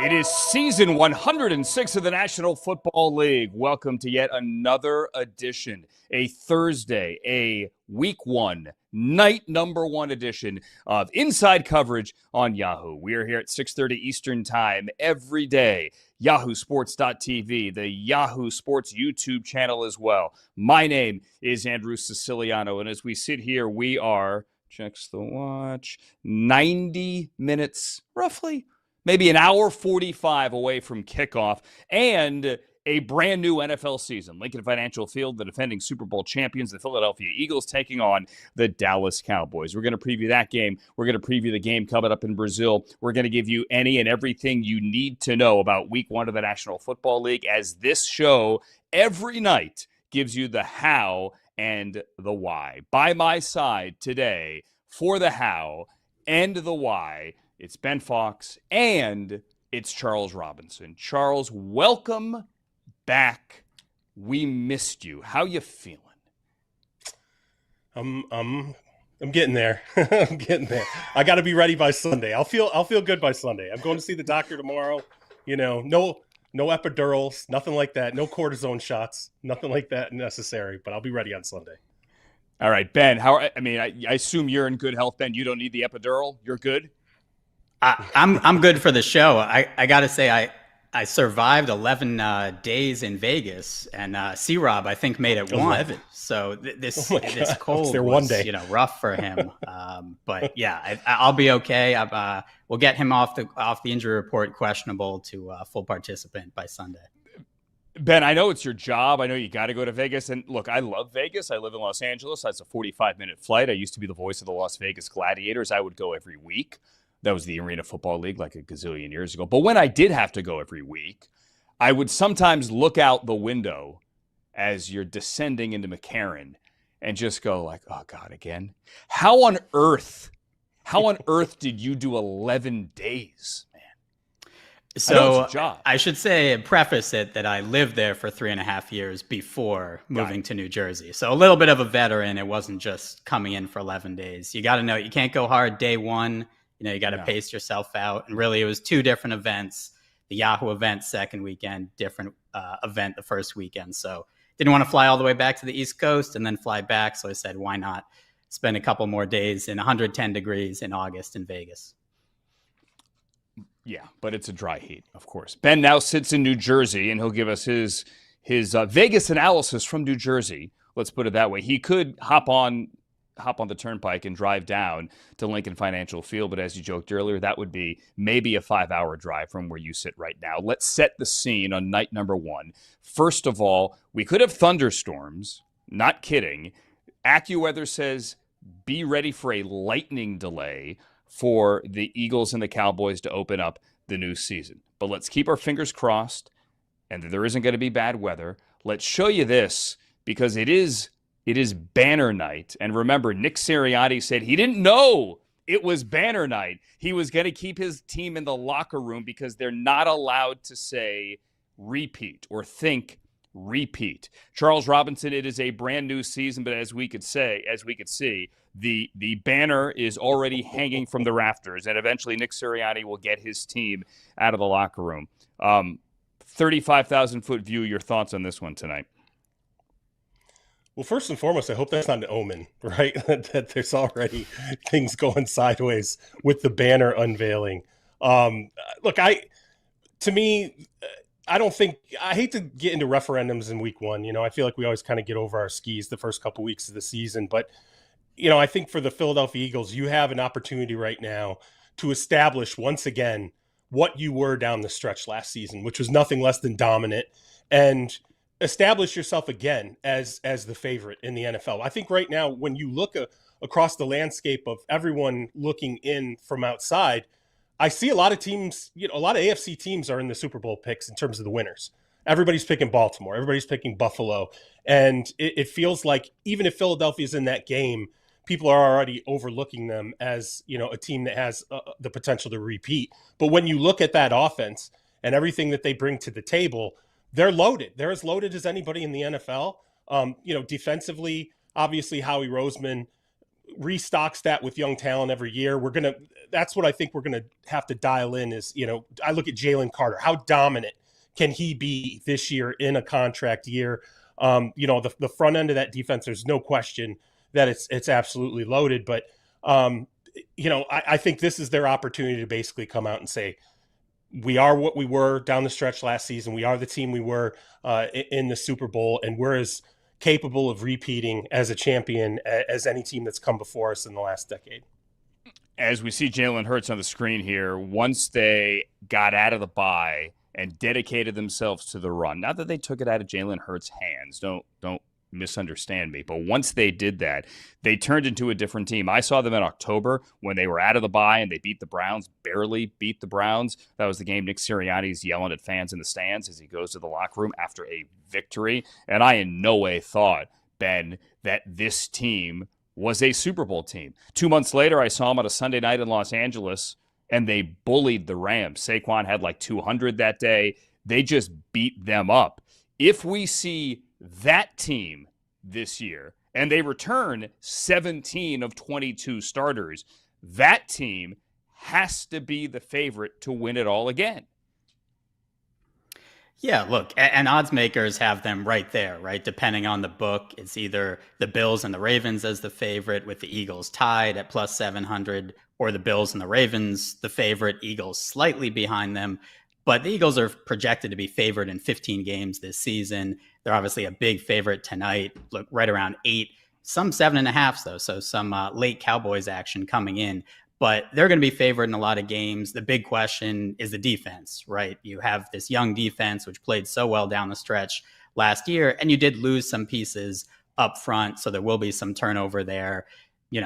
It is season 106 of the National Football League. Welcome to yet another edition, a Thursday, a week one, night number one edition of Inside Coverage on Yahoo. We are here at 6:30 Eastern Time every day. YahooSports.tv, the Yahoo Sports YouTube channel as well. My name is Andrew Siciliano, and as we sit here, we are, checks the watch, 90 minutes, roughly, maybe an hour 45 away from kickoff and a brand new NFL season. Lincoln Financial Field, the defending Super Bowl champions, the Philadelphia Eagles, taking on the Dallas Cowboys. We're going to preview that game. We're going to preview the game coming up in Brazil. We're going to give you any and everything you need to know about week one of the National Football League, as this show every night gives you the how and the why. By my side today for the how and the why, it's Ben Fawkes, and it's Charles Robinson. Charles, welcome back. We missed you. How you feeling? I'm getting there. I'm getting there. I got to be ready by Sunday. I'll feel good by Sunday. I'm going to see the doctor tomorrow. You know, no epidurals, nothing like that. No cortisone shots, nothing like that necessary. But I'll be ready on Sunday. All right, Ben. I assume you're in good health, Ben. You don't need the epidural. You're good. I'm good for the show. I got to say, I survived 11 days in Vegas, and C-Rob, I think, made it 11. So this cold was, one day. Rough for him. But yeah, I'll be okay. We'll get him off the injury report, questionable, to full participant by Sunday. Ben, I know it's your job. I know you got to go to Vegas. And look, I love Vegas. I live in Los Angeles. That's a 45-minute flight. I used to be the voice of the Las Vegas Gladiators. I would go every week. That was the Arena Football League like a gazillion years ago. But when I did have to go every week, I would sometimes look out the window as you're descending into McCarran and just go like, oh, God, again? How on earth did you do 11 days, man? So I should say, preface it, that I lived there for 3.5 years before moving to New Jersey. So a little bit of a veteran. It wasn't just coming in for 11 days. You got to know, you can't go hard day one. You got to pace yourself out. And really, it was two different events. The Yahoo event second weekend, different event the first weekend. So didn't want to fly all the way back to the East Coast and then fly back. So I said, why not spend a couple more days in 110 degrees in August in Vegas? Yeah, but it's a dry heat, of course. Ben now sits in New Jersey, and he'll give us his Vegas analysis from New Jersey. Let's put it that way. He could hop on the turnpike and drive down to Lincoln Financial Field. But as you joked earlier, that would be maybe a 5-hour drive from where you sit right now. Let's set the scene on night number one. First of all, we could have thunderstorms. Not kidding. AccuWeather says be ready for a lightning delay for the Eagles and the Cowboys to open up the new season. But let's keep our fingers crossed and that there isn't going to be bad weather. Let's show you this, because it is banner night. And remember, Nick Sirianni said he didn't know it was banner night. He was going to keep his team in the locker room because they're not allowed to say repeat or think repeat. Charles Robinson, it is a brand new season, but as we could see, the banner is already hanging from the rafters, and eventually Nick Sirianni will get his team out of the locker room. 35,000-foot view, your thoughts on this one tonight? Well, first and foremost, I hope that's not an omen, right? that there's already things going sideways with the banner unveiling. Look, I hate to get into referendums in week one. I feel like we always kind of get over our skis the first couple weeks of the season. But, I think for the Philadelphia Eagles, you have an opportunity right now to establish once again what you were down the stretch last season, which was nothing less than dominant, and establish yourself again as the favorite in the NFL. I think right now, when you look across the landscape of everyone looking in from outside, I see a lot of teams, a lot of AFC teams are in the Super Bowl picks in terms of the winners. Everybody's picking Baltimore. Everybody's picking Buffalo. And it feels like even if Philadelphia's in that game, people are already overlooking them as, a team that has the potential to repeat. But when you look at that offense and everything that they bring to the table, they're loaded. They're as loaded as anybody in the NFL. Defensively, obviously Howie Roseman restocks that with young talent every year. That's what I think we're going to have to dial in is, I look at Jalen Carter. How dominant can he be this year in a contract year? The front end of that defense, there's no question that it's absolutely loaded, but I think this is their opportunity to basically come out and say, we are what we were down the stretch last season. We are the team we were in the Super Bowl, and we're as capable of repeating as a champion as any team that's come before us in the last decade. As we see Jalen Hurts on the screen here, once they got out of the bye and dedicated themselves to the run, not that they took it out of Jalen Hurts' hands, don't misunderstand me, but once they did that, they turned into a different team. I saw them in October when they were out of the bye and they beat the Browns, barely beat the Browns. That was the game Nick Sirianni's yelling at fans in the stands as he goes to the locker room after a victory. And I in no way thought, Ben, that this team was a Super Bowl team. 2 months later, I saw them on a Sunday night in Los Angeles and they bullied the Rams. Saquon had like 200 that day. They just beat them up. If we see that team this year, and they return 17 of 22 starters, that team has to be the favorite to win it all again. Yeah, look, and odds makers have them right there, right? Depending on the book, it's either the Bills and the Ravens as the favorite with the Eagles tied at plus 700, or the Bills and the Ravens, the favorite, Eagles slightly behind them. But the Eagles are projected to be favored in 15 games this season. They're obviously a big favorite tonight, look right around 8, some 7.5 though. So some late Cowboys action coming in, but they're going to be favored in a lot of games. The big question is the defense, right? You have this young defense, which played so well down the stretch last year, and you did lose some pieces up front. So there will be some turnover there.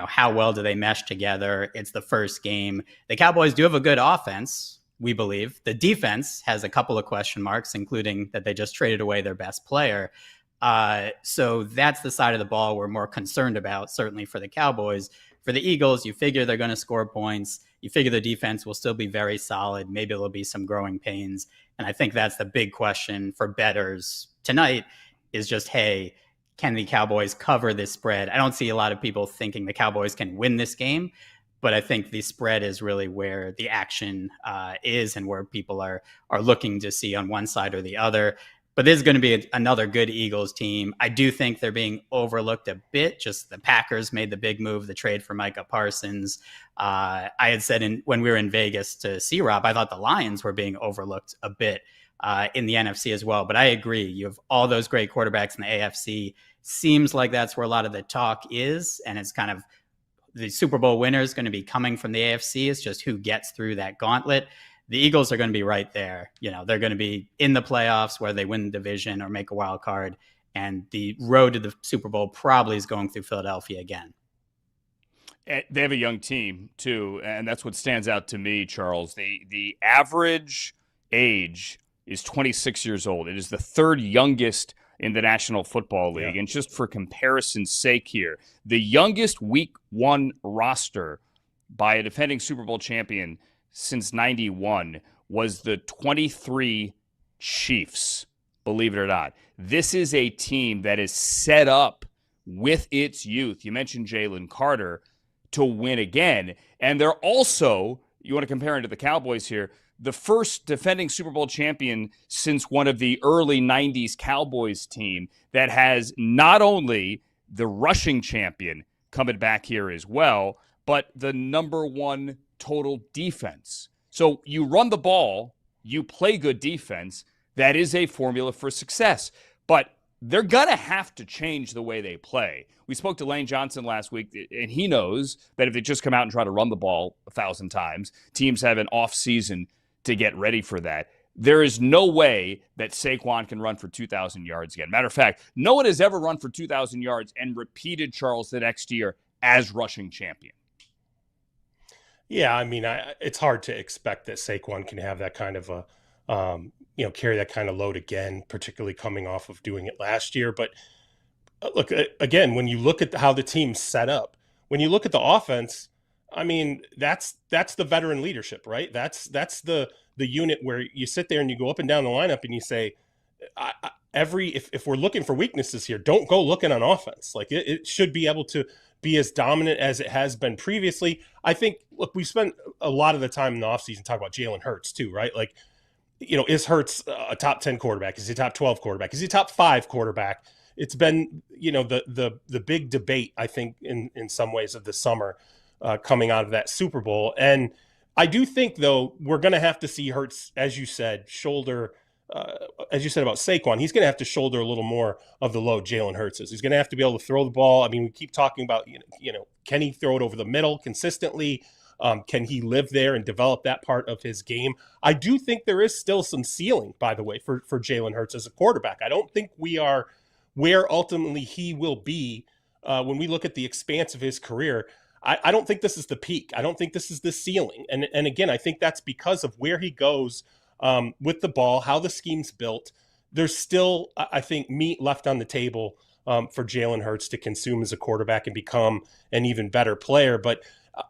How well do they mesh together? It's the first game. The Cowboys do have a good offense, we believe. The defense has a couple of question marks, including that they just traded away their best player. So that's the side of the ball we're more concerned about, certainly for the Cowboys. For the Eagles, you figure they're going to score points. You figure the defense will still be very solid. Maybe there'll be some growing pains. And I think that's the big question for bettors tonight is just, hey, can the Cowboys cover this spread? I don't see a lot of people thinking the Cowboys can win this game, but I think the spread is really where the action is and where people are looking to see on one side or the other. But this is going to be another good Eagles team. I do think they're being overlooked a bit. Just the Packers made the big move, the trade for Micah Parsons. I had said when we were in Vegas to see Rob, I thought the Lions were being overlooked a bit in the NFC as well. But I agree. You have all those great quarterbacks in the AFC. Seems like that's where a lot of the talk is. And it's kind of the Super Bowl winner is going to be coming from the AFC. It's just who gets through that gauntlet. The Eagles are going to be right there. They're going to be in the playoffs where they win the division or make a wild card. And the road to the Super Bowl probably is going through Philadelphia again. They have a young team, too, and that's what stands out to me, Charles. The average age is 26 years old. It is the third youngest in the National Football League. Yeah. And just for comparison's sake here, the youngest Week 1 roster by a defending Super Bowl champion since 91 was the 23 Chiefs, believe it or not. This is a team that is set up with its youth. You mentioned Jalen Carter to win again. And they're also, you want to compare it to the Cowboys here, the first defending Super Bowl champion since one of the early 90s Cowboys team that has not only the rushing champion coming back here as well, but the number one total defense. So you run the ball, you play good defense. That is a formula for success. But they're going to have to change the way they play. We spoke to Lane Johnson last week, and he knows that if they just come out and try to run the ball 1,000 times, teams have an off season to get ready for that. There is no way that Saquon can run for 2,000 yards again. Matter of fact, no one has ever run for 2,000 yards and repeated, Charles, the next year as rushing champion. Yeah, I mean, it's hard to expect that Saquon can have that kind of a, carry that kind of load again, particularly coming off of doing it last year. But look, again, when you look at how the team's set up, when you look at the offense, I mean, that's the veteran leadership, right? That's the unit where you sit there and you go up and down the lineup and you say, if we're looking for weaknesses here, don't go looking on offense. Like it should be able to be as dominant as it has been previously. I think, look, we spent a lot of the time in the offseason talking about Jalen Hurts too, right? Like, is Hurts a top 10 quarterback? Is he a top 12 quarterback? Is he a top 5 quarterback? It's been, the big debate, I think, in some ways of the summer coming out of that Super Bowl. And I do think, though, we're going to have to see Hurts, as you said, as you said about Saquon, he's going to have to shoulder a little more of the load Jalen Hurts is. He's going to have to be able to throw the ball. I mean, we keep talking about, can he throw it over the middle consistently? Can he live there and develop that part of his game? I do think there is still some ceiling, by the way, for Jalen Hurts as a quarterback. I don't think we are where ultimately he will be when we look at the expanse of his career. I don't think this is the peak. I don't think this is the ceiling. And again, I think that's because of where he goes with the ball, how the scheme's built. There's still, I think, meat left on the table for Jalen Hurts to consume as a quarterback and become an even better player. But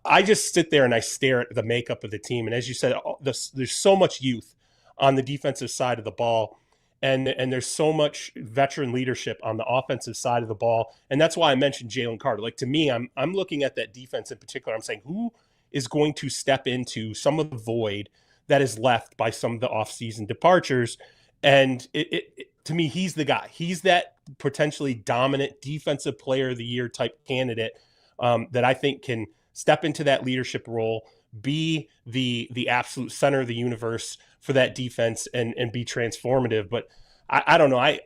I just sit there and I stare at the makeup of the team. And as you said, there's so much youth on the defensive side of the ball. And there's so much veteran leadership on the offensive side of the ball. And that's why I mentioned Jalen Carter. Like, to me, I'm looking at that defense in particular. I'm saying, who is going to step into some of the void that is left by some of the offseason departures? And to me, he's the guy. He's that potentially dominant defensive player of the year type candidate that I think can step into that leadership role, be the absolute center of the universe for that defense and be transformative. But I don't know. I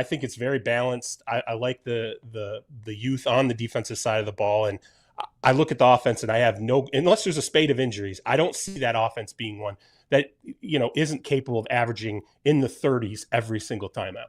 think it's very balanced. I like the youth on the defensive side of the ball. And I look at the offense and I have unless there's a spate of injuries, I don't see that offense being one that, isn't capable of averaging in the 30s every single time out.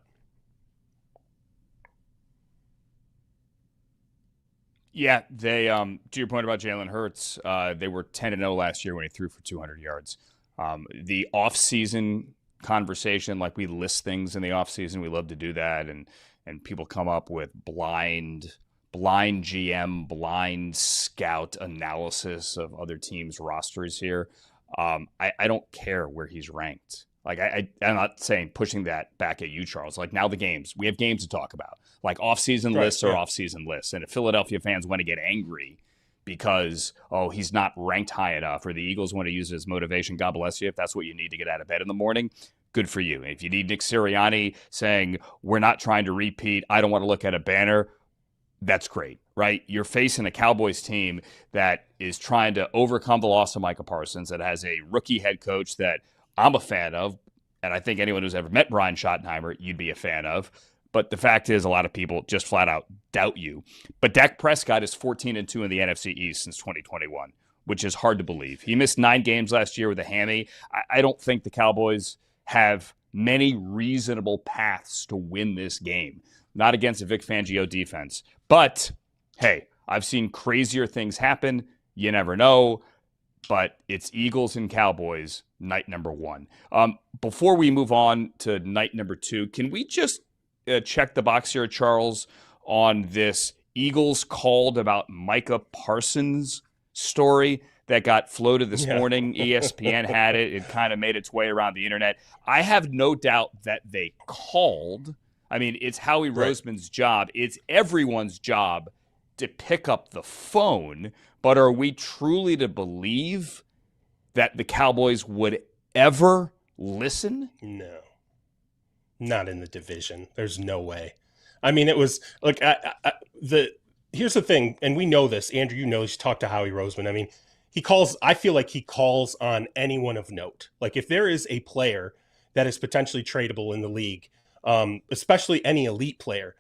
Yeah, they to your point about Jalen Hurts, they were 10-0 last year when he threw for 200 yards. The offseason conversation, like we list things in the offseason, we love to do that, and people come up with blind GM, blind scout analysis of other teams' rosters here. I don't care where he's ranked. Like, I'm not saying pushing that back at you, Charles. Like, now we have games to talk about. Like, off-season lists are off-season lists. And if Philadelphia fans want to get angry because, he's not ranked high enough, or the Eagles want to use it as motivation, God bless you. If that's what you need to get out of bed in the morning, good for you. If you need Nick Sirianni saying, we're not trying to repeat, I don't want to look at a banner, that's great, right? You're facing a Cowboys team that is trying to overcome the loss of Micah Parsons, that has a rookie head coach that I'm a fan of, and I think anyone who's ever met Brian Schottenheimer, you'd be a fan of. But the fact is, a lot of people just flat out doubt you. But Dak Prescott is 14-2 in the NFC East since 2021, which is hard to believe. He missed 9 games last year with a hammy. I don't think the Cowboys have many reasonable paths to win this game. Not against a Vic Fangio defense. But, hey, I've seen crazier things happen. You never know. But it's Eagles and Cowboys, night number 1. Before we move on to night number 2, can we just check the box here, Charles, on this Eagles called about Micah Parsons story that got floated this morning? ESPN had it. It kind of made its way around the internet. I have no doubt that they called. I mean, it's Howie Roseman's job. It's everyone's job to pick up the phone. But are we truly to believe that the Cowboys would ever listen? No. Not in the division. There's no way. I mean, it was like here's the thing, and we know this. Andrew, you know, he's talked to Howie Roseman. I mean, I feel like he calls on anyone of note. Like, if there is a player that is potentially tradable in the league, especially any elite player,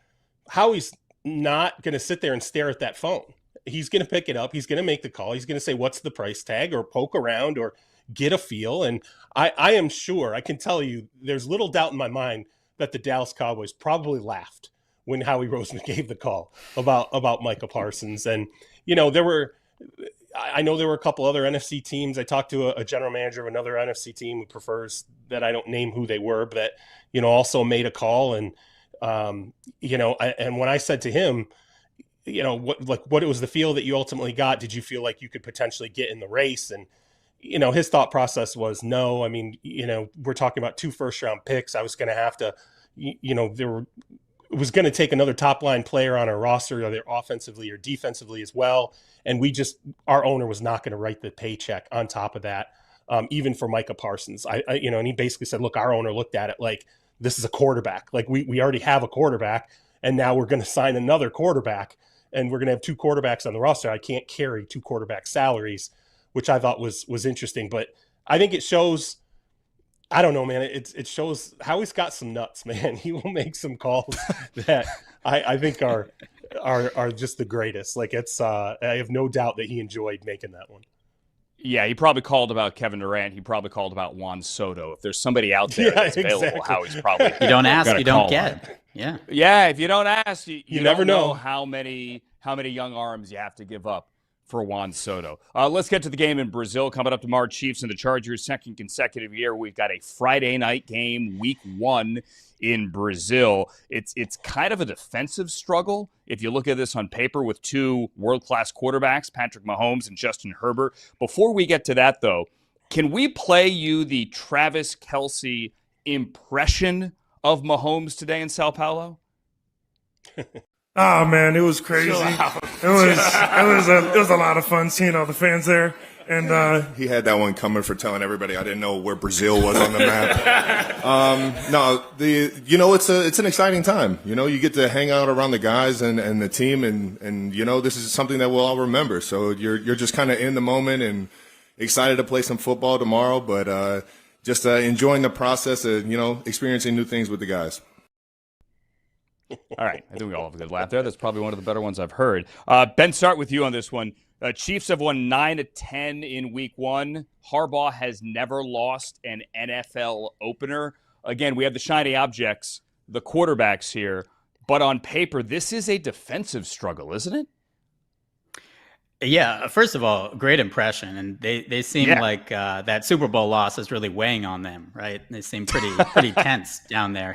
Howie's not going to sit there and stare at that phone. He's going to pick it up. He's going to make the call. He's going to say, what's the price tag, or poke around or get a feel. And I am sure, I can tell you, there's little doubt in my mind that the Dallas Cowboys probably laughed when Howie Roseman gave the call about Micah Parsons. And, I know there were a couple other NFC teams. I talked to a general manager of another NFC team who prefers that I don't name who they were, but that, also made a call. And, and when I said to him, what it was the feel that you ultimately got, did you feel like you could potentially get in the race? And, his thought process was no. I mean, we're talking about 2 first-round picks. I was going to have to, it was going to take another top line player on our roster, either offensively or defensively as well. And our owner was not going to write the paycheck on top of that, even for Micah Parsons. And he basically said, look, our owner looked at it like this is a quarterback. Like we already have a quarterback, and now we're going to sign another quarterback, and we're going to have two quarterbacks on the roster. I can't carry two quarterback salaries, which I thought was interesting. But I think it shows, I don't know, man. It shows how he's got some nuts, man. He will make some calls that I think are just the greatest. Like I have no doubt that he enjoyed making that one. Yeah, he probably called about Kevin Durant. He probably called about Juan Soto. If there's somebody out there that's available, Howie's probably you don't ask, you don't get. Yeah. Yeah, if you don't ask, you never know how many young arms you have to give up for Juan Soto. Let's get to the game in Brazil coming up tomorrow. Chiefs and the Chargers, second consecutive year. We've got a Friday night game, week 1 in Brazil. It's kind of a defensive struggle if you look at this on paper with two world-class quarterbacks, Patrick Mahomes and Justin Herbert. Before we get to that, though, can we play you the Travis Kelce impression of Mahomes today in Sao Paulo? Oh man, it was crazy. It was a lot of fun seeing all the fans there. And he had that one coming for telling everybody I didn't know where Brazil was on the map. It's an exciting time. You get to hang out around the guys and the team, and this is something that we'll all remember. So you're just kind of in the moment and excited to play some football tomorrow, but just enjoying the process of experiencing new things with the guys. All right. I think we all have a good laugh there. That's probably one of the better ones I've heard. Ben, start with you on this one. Chiefs have won 9 of 10 in week 1. Harbaugh has never lost an NFL opener. Again, we have the shiny objects, the quarterbacks here. But on paper, this is a defensive struggle, isn't it? Yeah, first of all, great impression. And they seem like that Super Bowl loss is really weighing on them, right? They seem pretty tense down there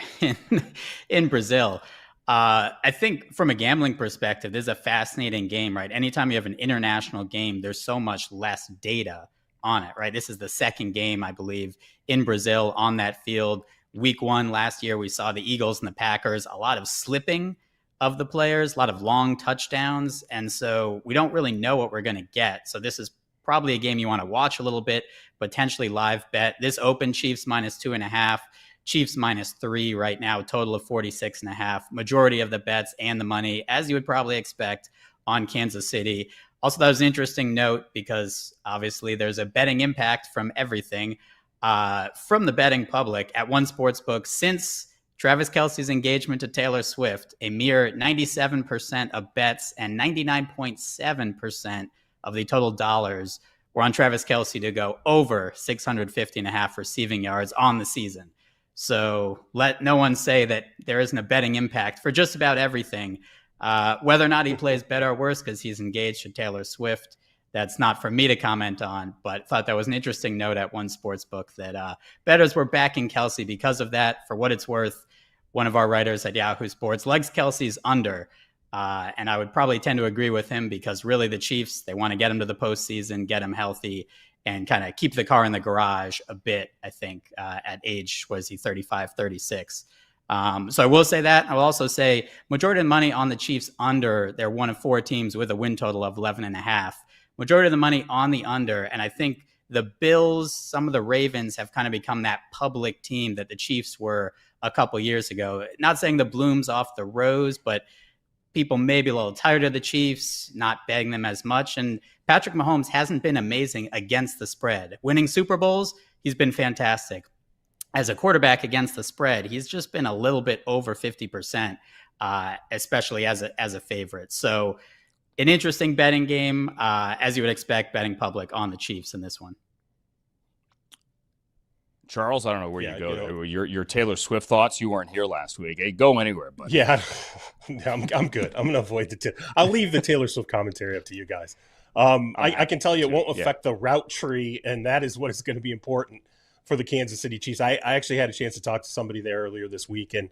in Brazil. I think from a gambling perspective, this is a fascinating game, right? Anytime you have an international game, there's so much less data on it, right? This is the second game, I believe, in Brazil on that field. Week 1 last year, we saw the Eagles and the Packers, a lot of slipping of the players, a lot of long touchdowns. And so we don't really know what we're going to get. So this is probably a game you want to watch a little bit, potentially live bet. This open Chiefs -2.5. Chiefs -3 right now, total of 46.5. Majority of the bets and the money, as you would probably expect, on Kansas City. Also, that was an interesting note because obviously there's a betting impact from everything from the betting public at one sportsbook. Since Travis Kelce's engagement to Taylor Swift, a mere 97% of bets and 99.7% of the total dollars were on Travis Kelce to go over 650.5 receiving yards on the season. So let no one say that there isn't a betting impact for just about everything. Whether or not he plays better or worse because he's engaged to Taylor Swift, that's not for me to comment on, but thought that was an interesting note at one sportsbook that bettors were backing Kelce because of that. For what it's worth, one of our writers at Yahoo Sports likes Kelce's under, and I would probably tend to agree with him because really the Chiefs, they want to get him to the postseason, get him healthy, and kind of keep the car in the garage a bit, I think, at age, was he 35, 36? So I will say that. I will also say majority of the money on the Chiefs under. They're one of 4 teams with a win total of 11.5. Majority of the money on the under. And I think the Bills, some of the Ravens have kind of become that public team that the Chiefs were a couple years ago. Not saying the bloom's off the rose, but people may be a little tired of the Chiefs, not betting them as much. And Patrick Mahomes hasn't been amazing against the spread. Winning Super Bowls, he's been fantastic. As a quarterback against the spread, he's just been a little bit over 50%, especially as a favorite. So an interesting betting game, as you would expect, betting public on the Chiefs in this one. Charles, I don't know where you go. Your Taylor Swift thoughts. You weren't here last week. Hey, go anywhere, but yeah, I'm good. I'm going to avoid I'll leave the Taylor Swift commentary up to you guys. I can tell you it won't affect the route tree, and that is what is going to be important for the Kansas City Chiefs. I actually had a chance to talk to somebody there earlier this week, and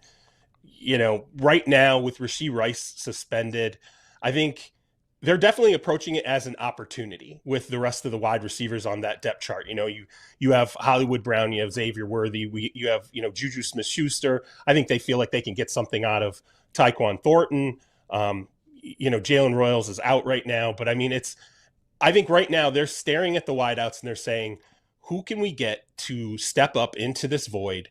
right now with Rashee Rice suspended, I think they're definitely approaching it as an opportunity with the rest of the wide receivers on that depth chart. You have Hollywood Brown, you have Xavier Worthy, you have, Juju Smith-Schuster. I think they feel like they can get something out of Tyquan Thornton. Jalen Royals is out right now, but I think right now they're staring at the wideouts and they're saying, who can we get to step up into this void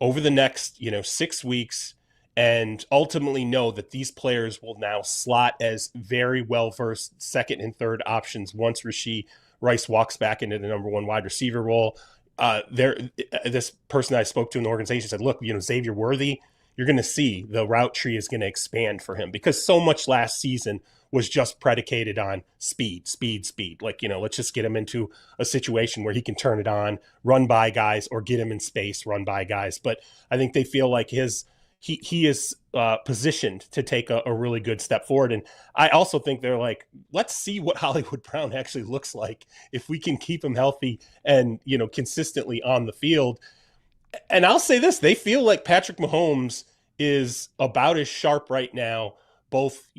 over the next, 6 weeks, and ultimately know that these players will now slot as very well-versed second and third options once Rashee Rice walks back into the number one wide receiver role. This person I spoke to in the organization said, look, Xavier Worthy, you're going to see the route tree is going to expand for him, because so much last season was just predicated on speed. Let's just get him into a situation where he can turn it on, run by guys, or get him in space, run by guys. But I think they feel like he is positioned to take a really good step forward. And I also think they're like, let's see what Hollywood Brown actually looks like if we can keep him healthy and, consistently on the field. And I'll say this, they feel like Patrick Mahomes is about as sharp right now, both,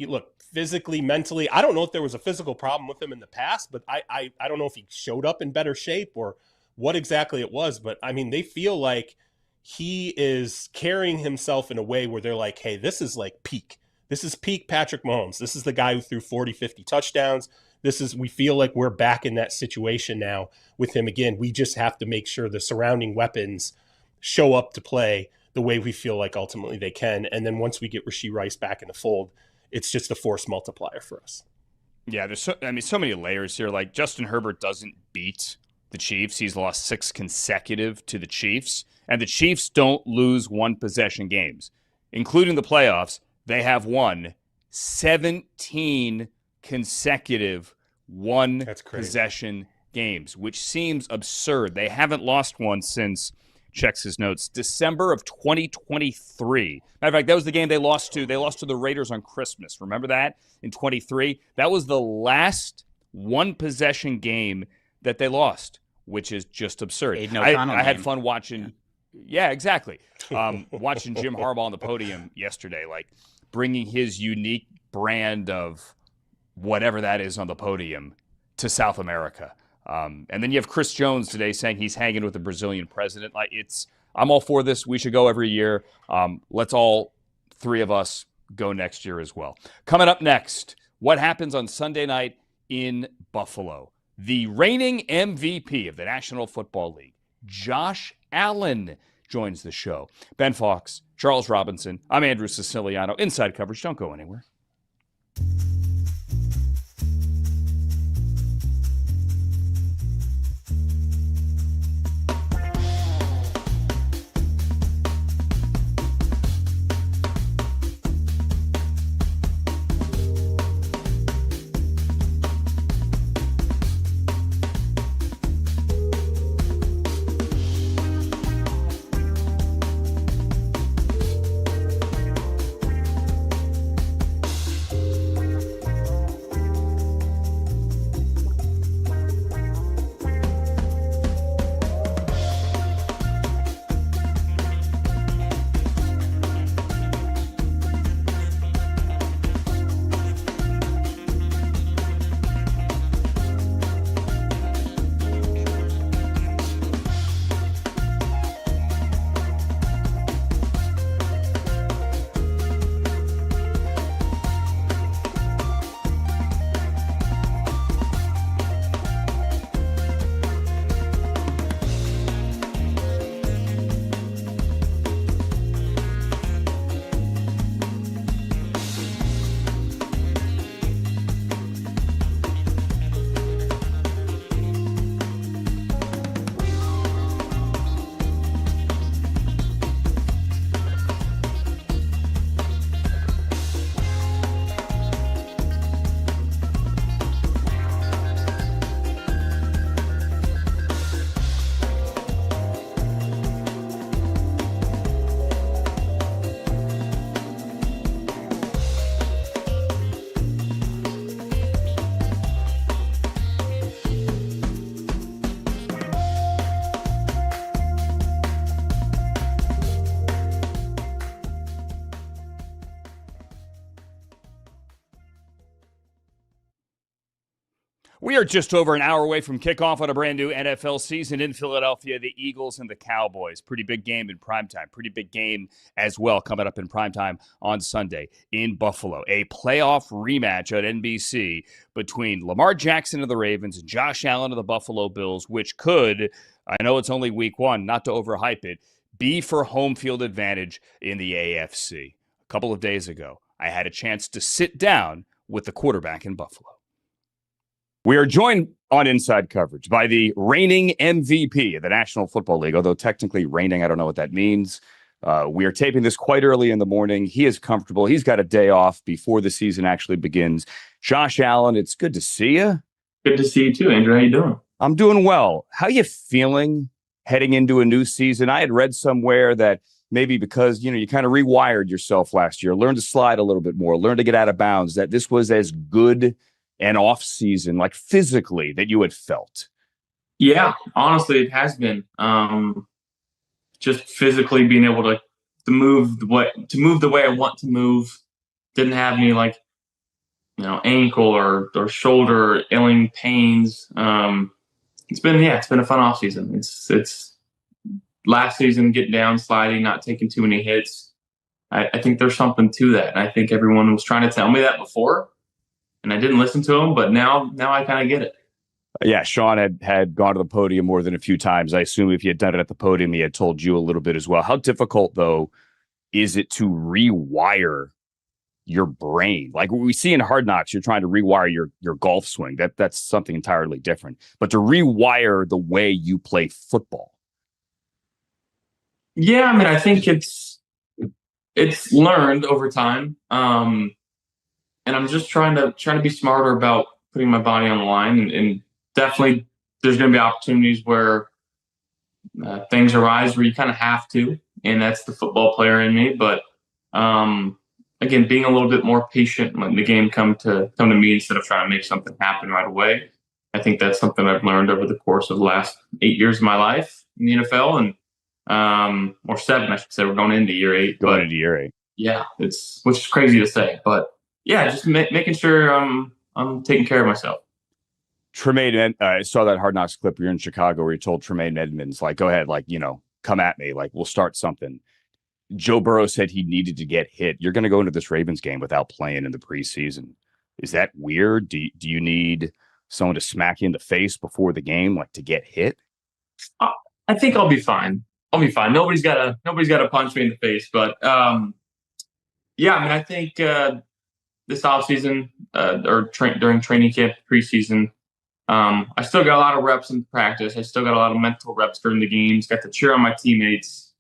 physically, mentally. I don't know if there was a physical problem with him in the past, but I don't know if he showed up in better shape or what exactly it was. But they feel like he is carrying himself in a way where they're like, hey, this is like peak. This is peak Patrick Mahomes. This is the guy who threw 40, 50 touchdowns. We feel like we're back in that situation now with him again. We just have to make sure the surrounding weapons show up to play the way we feel like ultimately they can. And then once we get Rashee Rice back in the fold, it's just a force multiplier for us. Yeah, there's so many layers here. Like, Justin Herbert doesn't beat the Chiefs. He's lost 6 consecutive to the Chiefs. And the Chiefs don't lose one possession games, including the playoffs. They have won 17 consecutive one possession games, which seems absurd. They haven't lost one since, checks his notes, December of 2023. Matter of fact, that was the game they lost to. They lost to the Raiders on Christmas. Remember that? In 23. That was the last one possession game that they lost, which is just absurd. I had fun watching. Yeah, exactly. Watching Jim Harbaugh on the podium yesterday, like bringing his unique brand of whatever that is on the podium to South America. And then you have Chris Jones today saying he's hanging with the Brazilian president. I'm all for this. We should go every year. Let's all 3 of us go next year as well. Coming up next, what happens on Sunday night in Buffalo? The reigning MVP of the National Football League, Josh Allen, joins the show. Ben Fawkes, Charles Robinson. I'm Andrew Siciliano. Inside Coverage. Don't go anywhere. We are just over an hour away from kickoff on a brand new NFL season in Philadelphia. The Eagles and the Cowboys. Pretty big game in primetime. Pretty big game as well coming up in primetime on Sunday in Buffalo. A playoff rematch at NBC between Lamar Jackson of the Ravens and Josh Allen of the Buffalo Bills, which could, I know it's only week one, not to overhype it, be for home field advantage in the AFC. A couple of days ago, I had a chance to sit down with the quarterback in Buffalo. We are joined on Inside Coverage by the reigning MVP of the National Football League, although technically reigning, I don't know what that means. We are taping this quite early in the morning. He is comfortable. He's got a day off before the season actually begins. Josh Allen, it's good to see you. Good to see you too, Andrew. How you doing? I'm doing well. How you feeling heading into a new season? I had read somewhere that maybe because, you kind of rewired yourself last year, learned to slide a little bit more, learned to get out of bounds, that this was as good an off season, like physically, that you had felt. Yeah, honestly, it has been. Just physically being able to move the way I want to move. Didn't have any ankle or shoulder ailing pains. It's been a fun off season. It's last season, getting down, sliding, not taking too many hits. I think there's something to that. And I think everyone was trying to tell me that before, and I didn't listen to them, but now I kind of get it. Yeah, Sean had gone to the podium more than a few times. I assume if he had done it at the podium, he had told you a little bit as well. How difficult, though, is it to rewire your brain? Like we see in Hard Knocks, you're trying to rewire your golf swing. That's something entirely different. But to rewire the way you play football. Yeah, I mean, I think it's learned over time. And I'm just trying to be smarter about putting my body on the line, and definitely there's going to be opportunities where things arise where you kind of have to, and that's the football player in me. But again, being a little bit more patient, letting the game come to me instead of trying to make something happen right away. I think that's something I've learned over the course of the last 8 years of my life in the NFL, and or 7, I should say. We're going into year 8. Going into year 8. Yeah, which is crazy to say, but yeah, just making sure I'm taking care of myself. Tremaine, I saw that Hard Knocks clip. You're in Chicago where you told Tremaine Edmonds, like, go ahead, like, come at me, like, we'll start something. Joe Burrow said he needed to get hit. You're going to go into this Ravens game without playing in the preseason. Is that weird? Do you need someone to smack you in the face before the game, like to get hit? I think I'll be fine. Nobody's got to punch me in the face, but yeah, I mean, I think this offseason or during training camp, preseason, I still got a lot of reps in practice. I still got a lot of mental reps during the games. Got to cheer on my teammates,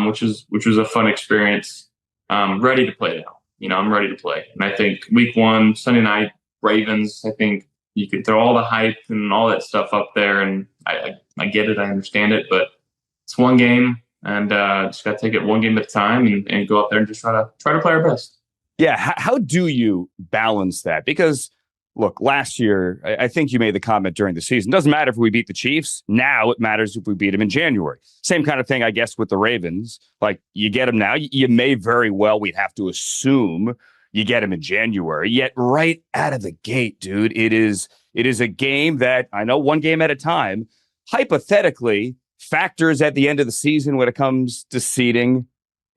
which was a fun experience. Ready to play now. I'm ready to play. And I think week 1, Sunday night, Ravens, I think you could throw all the hype and all that stuff up there. And I get it. I understand it. But it's one game, and just got to take it one game at a time and go out there and just try to play our best. Yeah. How do you balance that? Because, look, last year, I think you made the comment during the season, doesn't matter if we beat the Chiefs. Now it matters if we beat them in January. Same kind of thing, I guess, with the Ravens. Like, you get them now. You may very well, we'd have to assume you get them in January. Yet right out of the gate, dude, it is a game that, I know one game at a time, hypothetically factors at the end of the season when it comes to seeding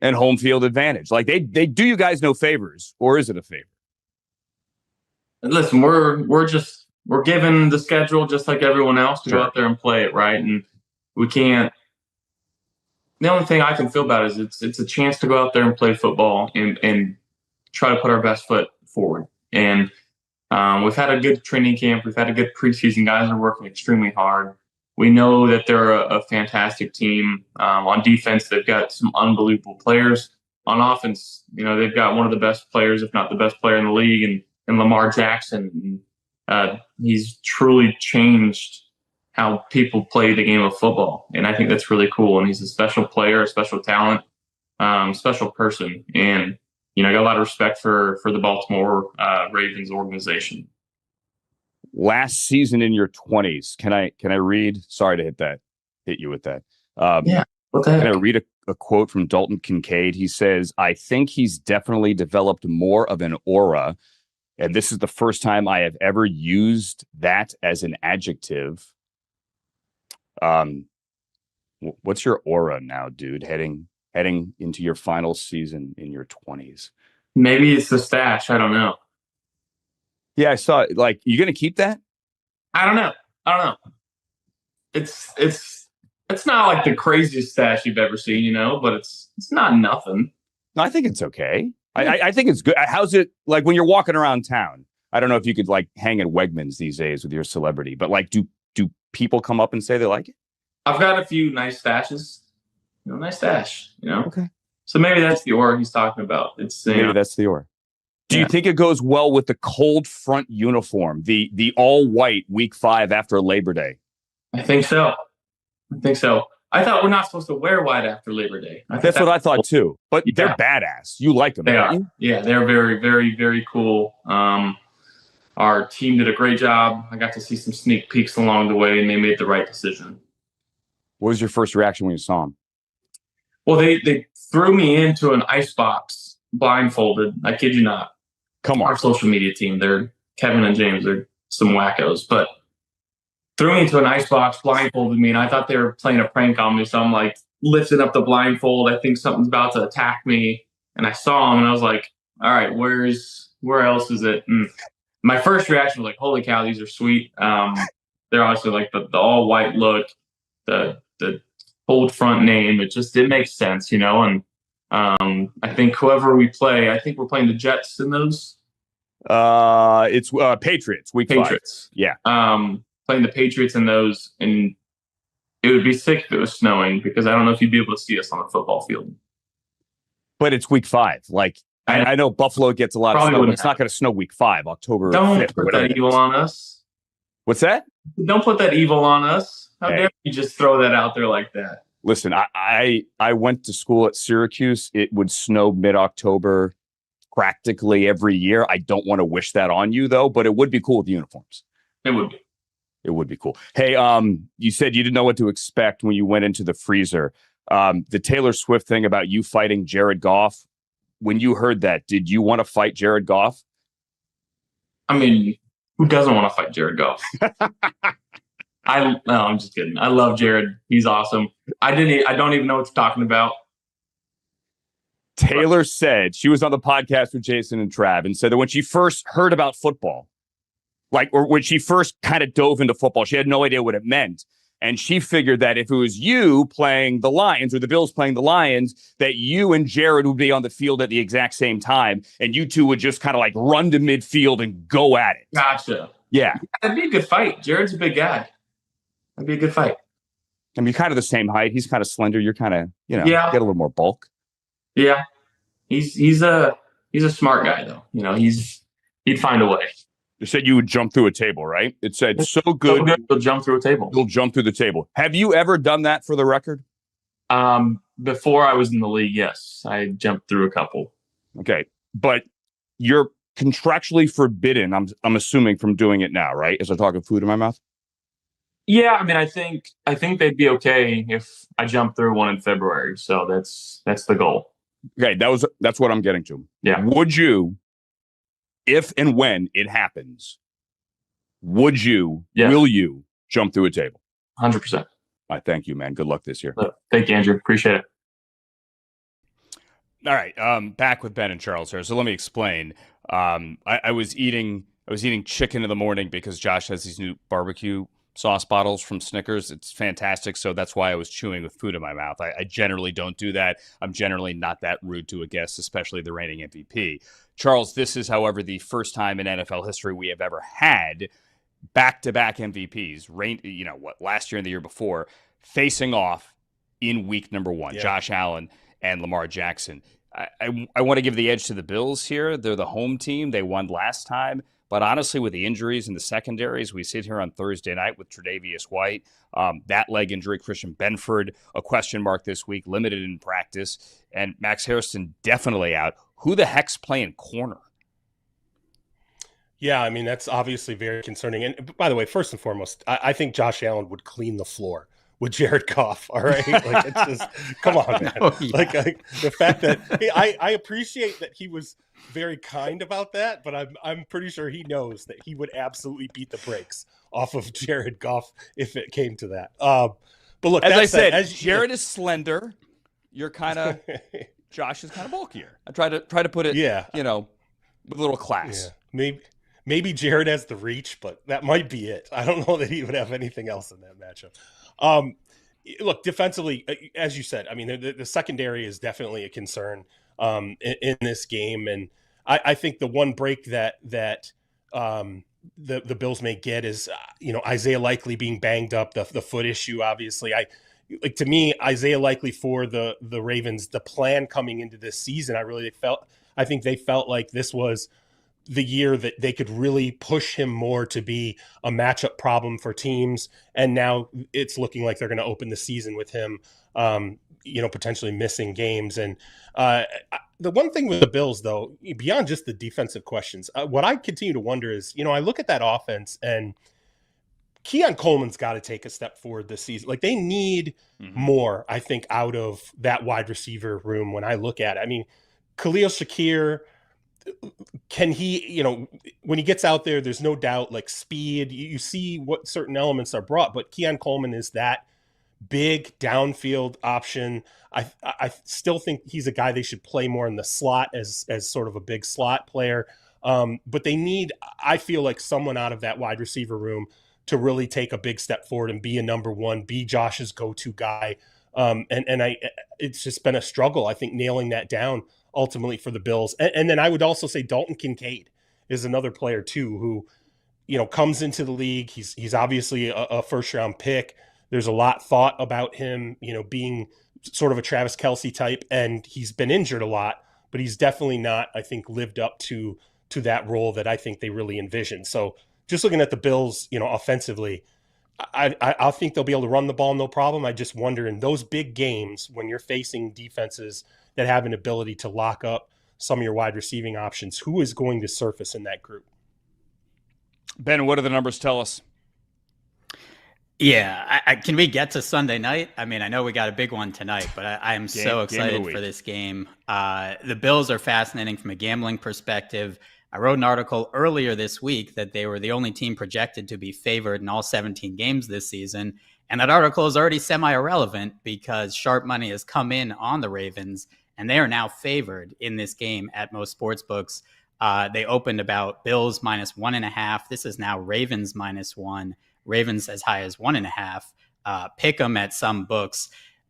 and home field advantage. Like, they do you guys no favors, or is it a favor? Listen, we're given the schedule just like everyone else to go out there and play it, right? And we can't. The only thing I can feel about it is it's a chance to go out there and play football and try to put our best foot forward. And we've had a good training camp. We've had a good preseason. Guys are working extremely hard. We know that they're a fantastic team. On defense, they've got some unbelievable players. On offense, they've got one of the best players, if not the best player in the league, and Lamar Jackson. He's truly changed how people play the game of football. And I think that's really cool. And he's a special player, a special talent, special person. And, I got a lot of respect for the Baltimore Ravens organization. Last season in your 20s, can I read? Sorry to hit you with that. Yeah. What the heck? Can I read a quote from Dalton Kincaid? He says, "I think he's definitely developed more of an aura and this is the first time I have ever used that as an adjective. What's your aura now, dude? Heading into your final season in your 20s. Maybe it's the stash. I don't know. Yeah, I saw it. Like, you gonna keep that? I don't know. It's not like the craziest stash you've ever seen, but it's not nothing. No, I think it's okay. I think it's good. How's it like when you're walking around town? I don't know if you could like hang at Wegmans these days with your celebrity, but like, do people come up and say they like it? I've got a few nice stashes. Nice stash. Okay. So maybe that's the aura he's talking about. Maybe that's the aura. Do you think it goes well with the cold front uniform, the all white week 5 after Labor Day? I think so. I thought we're not supposed to wear white after Labor Day. That's what I thought too. But they're badass. You like them, they don't are. you? Yeah, they're very, very, very cool. Our team did a great job. I got to see some sneak peeks along the way, and they made the right decision. What was your first reaction when you saw them? Well, they threw me into an icebox blindfolded. I kid you not. Come on. Our social media team, they're Kevin and James, they're some wackos, but threw me into an icebox, blindfolded me, and I thought they were playing a prank on me. So I'm like lifting up the blindfold. I think something's about to attack me. And I saw them and I was like, all right, where else is it? And my first reaction was like, holy cow, these are sweet. They're obviously like the all white look, the cold front name. It makes sense, and I think whoever we play, I think we're playing the Jets in those. It's Patriots, week 5. Patriots. Yeah. Playing the Patriots in those, and it would be sick if it was snowing because I don't know if you'd be able to see us on the football field. But it's week 5. Like, I know Buffalo gets a lot of snow, but it's not going to snow week 5, October 5th. Don't put that evil on us. What's that? Don't put that evil on us. How dare you just throw that out there like that? Listen, I went to school at Syracuse. It would snow mid-October practically every year. I don't want to wish that on you, though, but it would be cool with the uniforms. It would be. It would be cool. Hey, you said you didn't know what to expect when you went into the freezer. The Taylor Swift thing about you fighting Jared Goff, when you heard that, did you want to fight Jared Goff? I mean, who doesn't want to fight Jared Goff? No, I'm just kidding. I love Jared. He's awesome. I don't even know what you're talking about. Taylor said she was on the podcast with Jason and Trav and said that when she first heard about football, or when she first kind of dove into football, she had no idea what it meant. And she figured that if it was you playing the Lions or the Bills playing the Lions, that you and Jared would be on the field at the exact same time. And you two would just kind of like run to midfield and go at it. Gotcha. Yeah. That'd be a good fight. Jared's a big guy. That'd be a good fight. I mean, you're kind of the same height. He's kind of slender. You're kind of, get a little more bulk. Yeah. He's a smart guy, though. He'd find a way. You said you would jump through a table, right? It said so good. You'll jump through a table. You'll jump through the table. Have you ever done that for the record? Before I was in the league, yes. I jumped through a couple. Okay. But you're contractually forbidden, I'm assuming, from doing it now, right? As I talk of food in my mouth? Yeah, I mean, I think they'd be okay if I jump through one in February. So that's the goal. Okay, that's what I'm getting to. Yeah. Would you, if and when it happens, will you jump through a table? 100%. All right, thank you, man. Good luck this year. Thank you, Andrew. Appreciate it. All right, back with Ben and Charles here. So let me explain. I was eating chicken in the morning because Josh has these new barbecue sauce bottles from Snickers. It's fantastic. So that's why I was chewing with food in my mouth. I generally don't do that. I'm generally not that rude to a guest, especially the reigning MVP. Charles, this is, however, the first time in NFL history we have ever had back-to-back MVPs, last year and the year before, facing off in week number 1, Josh Allen and Lamar Jackson. I want to give the edge to the Bills here. They're the home team. They won last time. But honestly, with the injuries in the secondaries, we sit here on Thursday night with Tre'Davious White, that leg injury, Christian Benford, a question mark this week, limited in practice, and Max Harrison definitely out. Who the heck's playing corner? Yeah, I mean, that's obviously very concerning. And by the way, first and foremost, I think Josh Allen would clean the floor with Jared Goff. All right. Like, it's just, come on, man. Oh, yeah. Like the fact that I appreciate that he was very kind about that, but I'm pretty sure he knows that he would absolutely beat the brakes off of Jared Goff if it came to that. But look, as I said, Jared is slender. You're kind of Josh is kind of bulkier. I try to put it, with a little class. Yeah. Maybe Jared has the reach, but that might be it. I don't know that he would have anything else in that matchup. Look, defensively, as you said, I mean, the secondary is definitely a concern in this game, and I think the one break that the Bills may get is Isaiah Likely being banged up, the foot issue. Obviously, to me, Isaiah Likely for the Ravens, the plan coming into this season, I think they felt like this was the year that they could really push him more to be a matchup problem for teams. And now it's looking like they're going to open the season with him, potentially missing games. And the one thing with the Bills, though, beyond just the defensive questions, what I continue to wonder is, I look at that offense and Keon Coleman's got to take a step forward this season. Like, they need more, I think, out of that wide receiver room when I look at it. I mean, Khalil Shakir, can he, when he gets out there, there's no doubt, like, speed, you see what certain elements are brought, but Keon Coleman is that big downfield option. I still think he's a guy they should play more in the slot as sort of a big slot player. But they need, I feel like, someone out of that wide receiver room to really take a big step forward and be a number one, be Josh's go-to guy. It's just been a struggle, I think, nailing that down ultimately for the Bills. And then I would also say Dalton Kincaid is another player too, who, comes into the league. He's obviously a first round pick. There's a lot thought about him, being sort of a Travis Kelce type, and he's been injured a lot, but he's definitely not, I think, lived up to that role that I think they really envisioned. So just looking at the Bills, offensively, I think they'll be able to run the ball no problem. I just wonder, in those big games when you're facing defenses that have an ability to lock up some of your wide receiving options, who is going to surface in that group? Ben, what do the numbers tell us? Yeah, can we get to Sunday night? I mean, I know we got a big one tonight, but I am so excited for this game. The Bills are fascinating from a gambling perspective. I wrote an article earlier this week that they were the only team projected to be favored in all 17 games this season. And that article is already semi-irrelevant because sharp money has come in on the Ravens, and they are now favored in this game at most sports books. They opened about Bills -1.5. This is now Ravens -1. Ravens as high as 1.5. Pick them at some books.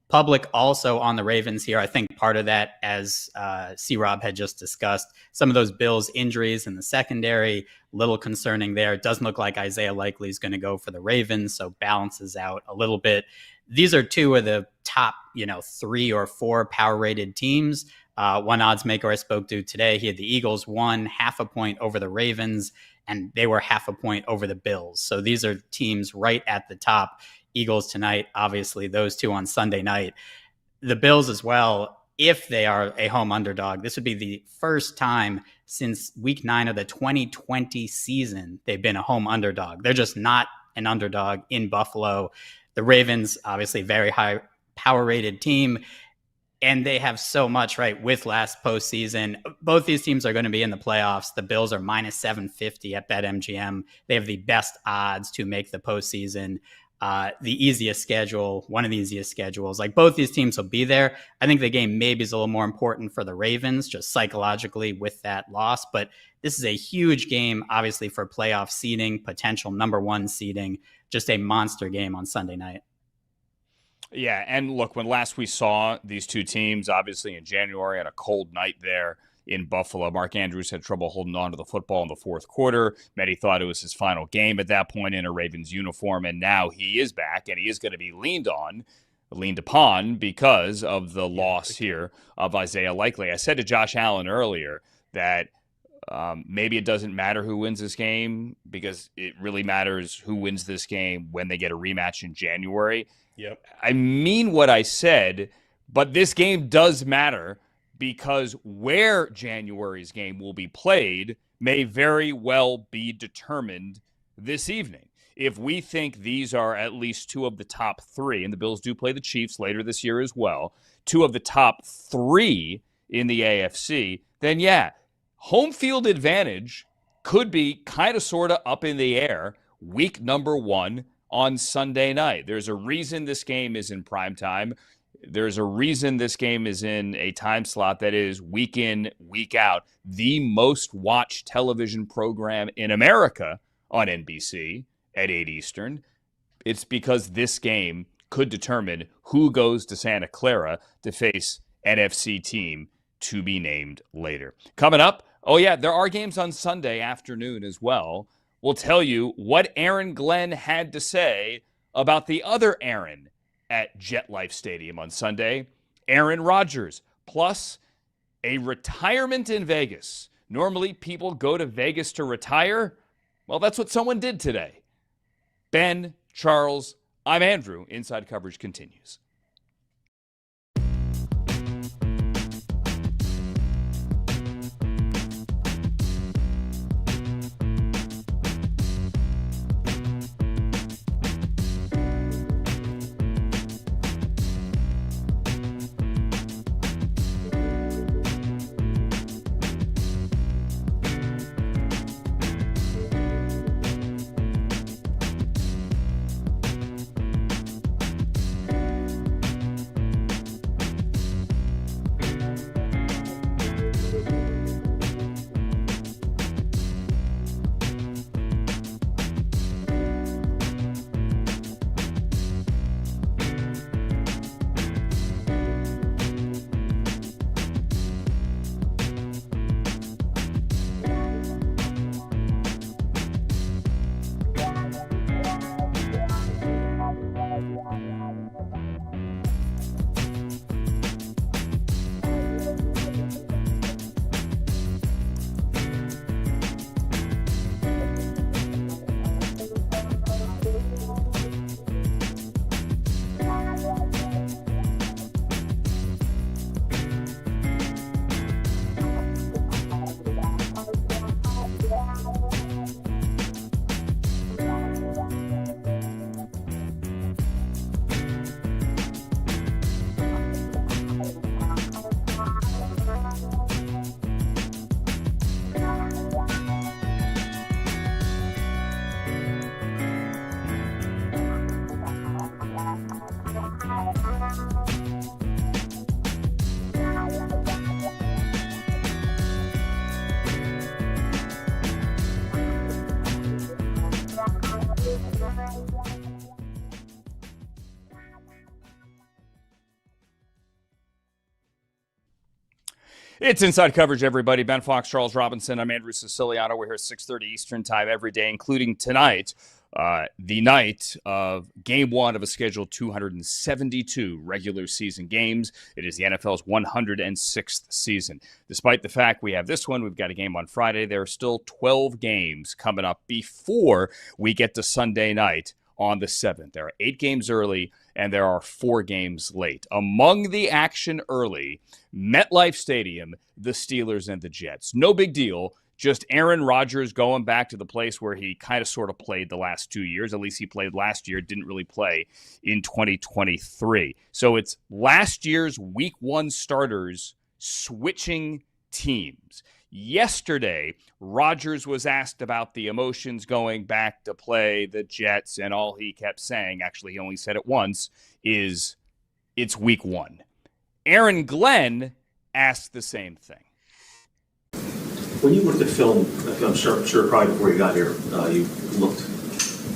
Public also on the Ravens here. I think part of that, as C-Rob had just discussed, some of those Bills injuries in the secondary, little concerning there. It doesn't look like Isaiah Likely is going to go for the Ravens, so balances out a little bit. These are two of the top, 3 or 4 power rated teams. One odds maker I spoke to today, he had the Eagles 1.5 point over the Ravens, and they were 0.5 point over the Bills. So these are teams right at the top. Eagles tonight, obviously those two on Sunday night. The Bills as well, if they are a home underdog, this would be the first time since week 9 of the 2020 season they've been a home underdog. They're just not an underdog in Buffalo. The Ravens, obviously very high power rated team, and they have so much, right, with last postseason. Both these teams are going to be in the playoffs. The Bills are -750 at BetMGM. They have the best odds to make the postseason. The easiest schedule, one of the easiest schedules. Like, both these teams will be there. I think the game maybe is a little more important for the Ravens, just psychologically with that loss. But this is a huge game, obviously, for playoff seeding, potential number 1 seeding. Just a monster game on Sunday night. Yeah, and look, when last we saw these two teams, obviously in January on a cold night there in Buffalo, Mark Andrews had trouble holding on to the football in the fourth quarter. Many thought it was his final game at that point in a Ravens uniform, and now he is back, and he is going to be leaned upon because of the loss here of Isaiah Likely. I said to Josh Allen earlier that maybe it doesn't matter who wins this game because it really matters who wins this game when they get a rematch in January. Yep. I mean what I said, but this game does matter because where January's game will be played may very well be determined this evening. if we think these are at least two of the top three, and the Bills do play the Chiefs later this year as well, two of the top three in the AFC, then yeah, home field advantage could be kind of sort of up in the air week number 1 on Sunday night. There's a reason this game is in prime time. There's a reason this game is in a time slot that is week in, week out, the most watched television program in America on NBC at 8 Eastern. It's because this game could determine who goes to Santa Clara to face NFC team to be named later. Coming up, oh yeah, there are games on Sunday afternoon as well. We'll tell you what Aaron Glenn had to say about the other Aaron at JetLife Stadium on Sunday, Aaron Rodgers, plus a retirement in Vegas. Normally, people go to Vegas to retire. Well, that's what someone did today. Ben, Charles, I'm Andrew. Inside Coverage continues. It's Inside Coverage, everybody. Ben Fawkes, Charles Robinson. I'm Andrew Siciliano. We're here at 6:30 Eastern time every day, including tonight, the night of Game 1 of a scheduled 272 regular season games. It is the NFL's 106th season. Despite the fact we have this one, we've got a game on Friday. There are still 12 games coming up before we get to Sunday night on the 7th. There are 8 games early, and there are 4 games late. Among the action early, MetLife Stadium, the Steelers and the Jets. No big deal. Just Aaron Rodgers going back to the place where he kind of sort of played the last 2 years. At least he played last year, didn't really play in 2023. So it's last year's week 1 starters switching teams. Yesterday, Rodgers was asked about the emotions going back to play the Jets, and all he kept saying, actually he only said it once, is it's week 1. Aaron Glenn asked the same thing. When you looked at film, I'm sure probably before you got here, you looked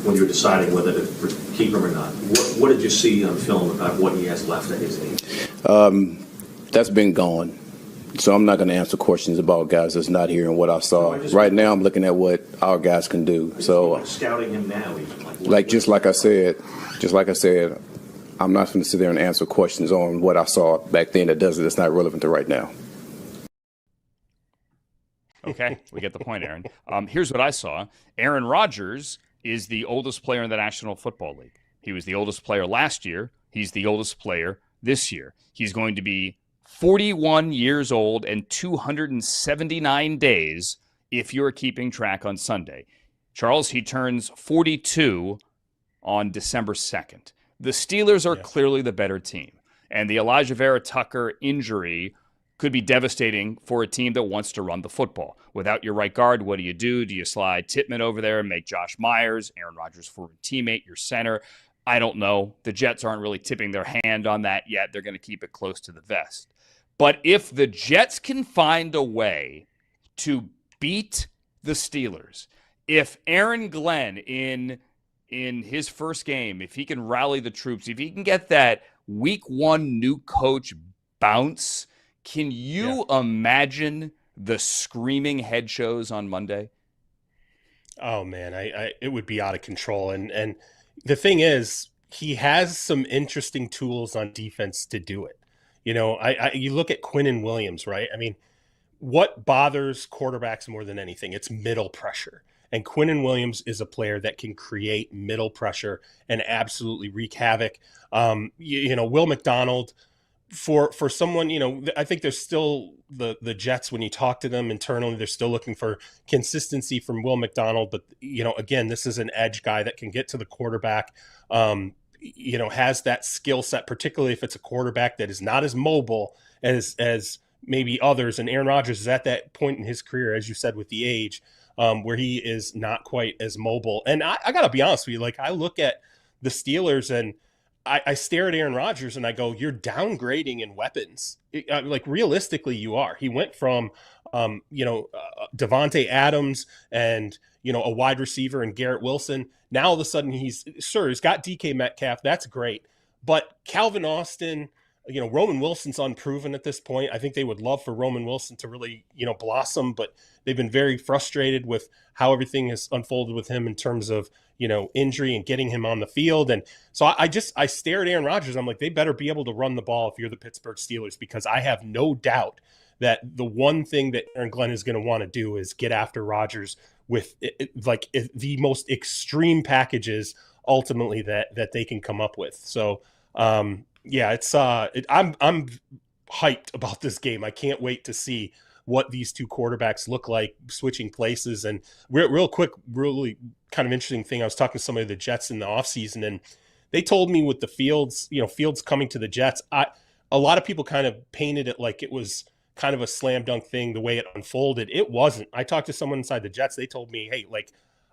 when you were deciding whether to keep him or not. What did you see on film about what he has left at his age? That's been gone. So I'm not going to answer questions about guys that's not here and what I saw. Right now, I'm looking at what our guys can do. So scouting him now, even just like I said, I'm not going to sit there and answer questions on what I saw back then. That's not relevant to right now. Okay, we get the point, Aaron. Here's what I saw. Aaron Rodgers is the oldest player in the National Football League. He was the oldest player last year. He's the oldest player this year. He's going to be 41 years old and 279 days if you're keeping track on Sunday. Charles, he turns 42 on December 2nd. The Steelers are clearly the better team, and the Elijah Vera Tucker injury could be devastating for a team that wants to run the football. Without your right guard, what do? Do you slide Tippmann over there and make Josh Myers, Aaron Rodgers' former teammate, your center? I don't know. The Jets aren't really tipping their hand on that yet. They're going to keep it close to the vest. But if the Jets can find a way to beat the Steelers, if Aaron Glenn in his first game, if he can rally the troops, if he can get that week one new coach bounce, can you imagine the screaming head shows on Monday? Oh man, it would be out of control. And the thing is, he has some interesting tools on defense to do it. You know, you look at Quinnen Williams, right? I mean, what bothers quarterbacks more than anything? It's middle pressure. And Quinnen Williams is a player that can create middle pressure and absolutely wreak havoc. Will McDonald, for someone, I think there's still the Jets, when you talk to them internally, they're still looking for consistency from Will McDonald. But, again, this is an edge guy that can get to the quarterback, has that skill set, particularly if it's a quarterback that is not as mobile as maybe others. And Aaron Rodgers is at that point in his career, as you said, with the age, where he is not quite as mobile. And I got to be honest with you, like, I look at the Steelers and I stare at Aaron Rodgers and I go, you're downgrading in weapons. Realistically, you are. He went from, Devontae Adams and, a wide receiver and Garrett Wilson. Now all of a sudden he's got DK Metcalf. That's great. But Calvin Austin, Roman Wilson's unproven at this point. I think they would love for Roman Wilson to really, blossom, but they've been very frustrated with how everything has unfolded with him in terms of, injury and getting him on the field. And so I stare at Aaron Rodgers. I'm like, they better be able to run the ball if you're the Pittsburgh Steelers, because I have no doubt that the one thing that Aaron Glenn is going to want to do is get after Rodgers with the most extreme packages ultimately that they can come up with. So, I'm hyped about this game. I can't wait to see what these two quarterbacks look like switching places. And real quick, really kind of interesting thing. I was talking to somebody of the Jets in the offseason, and they told me with the Fields coming to the Jets, a lot of people kind of painted it like it was kind of a slam dunk thing the way it unfolded. It wasn't. I talked to someone inside the Jets. They told me, hey, like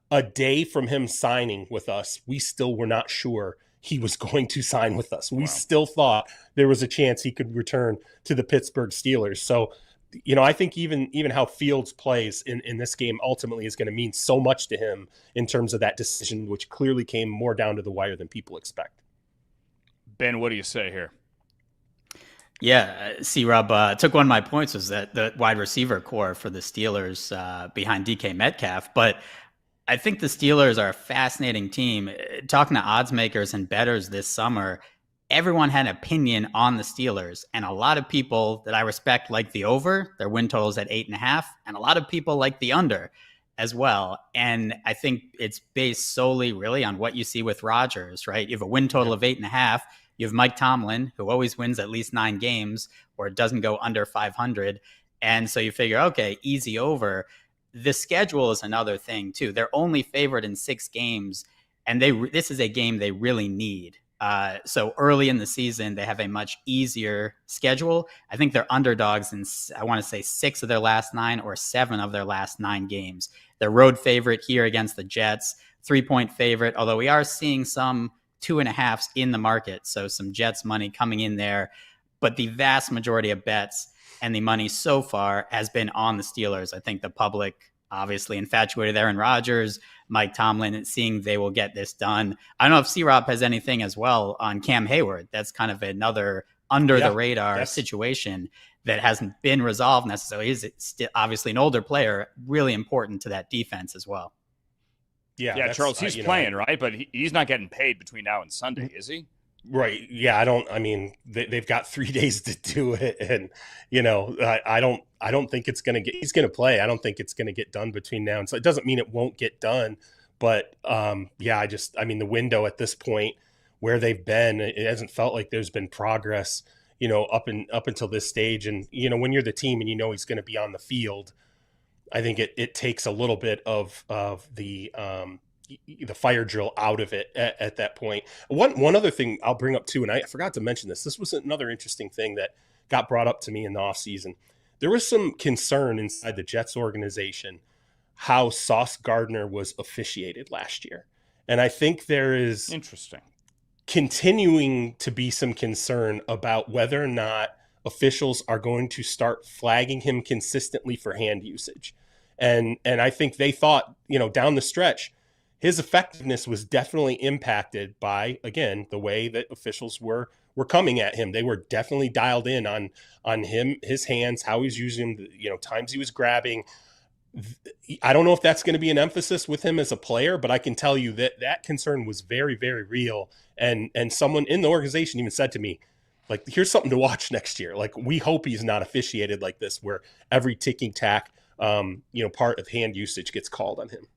a day from him signing with us, we still were not sure he was going to sign with us. We still thought there was a chance he could return to the Pittsburgh Steelers. So, I think even how Fields plays in this game ultimately is going to mean so much to him in terms of that decision, which clearly came more down to the wire than people expect. Ben, what do you say here? Yeah, C-Rob took one of my points, was that the wide receiver core for the Steelers behind DK Metcalf. But I think the Steelers are a fascinating team. Talking to odds makers and bettors this summer, everyone had an opinion on the Steelers, and a lot of people that I respect like the over. Their win totals at 8.5, and a lot of people like the under as well. And I think it's based solely really on what you see with Rodgers, right? You have a win total of 8.5. You have Mike Tomlin, who always wins at least 9 games, or it doesn't go under 500. And so you figure, okay, easy over. The schedule is another thing too. They're only favored in 6 games, and this is a game they really need. So early in the season, they have a much easier schedule. I think they're underdogs in, I want to say, 6 of their last 9 or 7 of their last 9 games. They're road favorite here against the Jets, 3-point favorite, although we are seeing some 2.5s in the market. So some Jets money coming in there, but the vast majority of bets and the money so far has been on the Steelers. I think the public obviously infatuated Aaron Rodgers, Mike Tomlin, seeing they will get this done. I don't know if C-Rob has anything as well on Cam Hayward. That's kind of another under the radar situation that hasn't been resolved necessarily. He's obviously an older player, really important to that defense as well. Yeah, Charles, he's playing, right? But he's not getting paid between now and Sunday, is he? Right. Yeah. They've got 3 days to do it. And, I don't think he's going to play. I don't think it's going to get done between now. And so it doesn't mean it won't get done. But the window at this point where they've been, it hasn't felt like there's been progress, up until this stage. And, when you're the team and he's going to be on the field, I think it takes a little bit of the fire drill out of it at that point. One other thing I'll bring up too, and I forgot to mention this. This was another interesting thing that got brought up to me in the offseason. There was some concern inside the Jets organization how Sauce Gardner was officiated last year. And I think there is continuing to be some concern about whether or not officials are going to start flagging him consistently for hand usage. And I think they thought, down the stretch, his effectiveness was definitely impacted by, again, the way that officials were coming at him. They were definitely dialed in on him, his hands, how he was using them, times he was grabbing. I don't know if that's going to be an emphasis with him as a player, but I can tell you that concern was very, very real. And someone in the organization even said to me, like, here's something to watch next year. Like, we hope he's not officiated like this, where every ticking tack, part of hand usage gets called on him.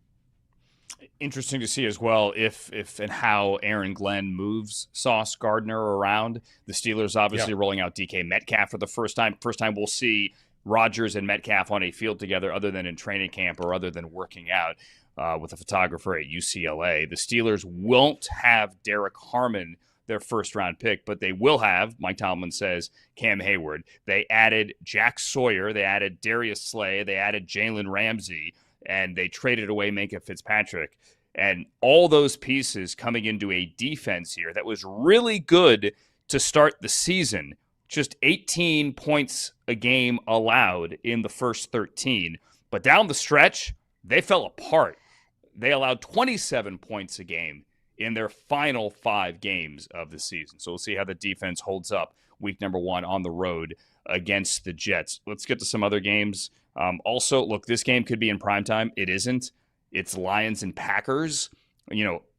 Interesting to see as well if and how Aaron Glenn moves Sauce Gardner around. The Steelers obviously rolling out DK Metcalf for the first time. First time we'll see Rodgers and Metcalf on a field together other than in training camp or other than working out with a photographer at UCLA. The Steelers won't have Derek Harmon, their first-round pick, but they will have, Mike Tomlin says, Cam Hayward. They added Jack Sawyer. They added Darius Slay. They added Jalen Ramsey. And they traded away Minkah Fitzpatrick. And all those pieces coming into a defense here that was really good to start the season. Just 18 points a game allowed in the first 13. But down the stretch, they fell apart. They allowed 27 points a game in their final 5 games of the season. So we'll see how the defense holds up week number 1 on the road against the Jets. Let's get to some other games. Also, look, this game could be in primetime. It isn't. It's Lions and Packers.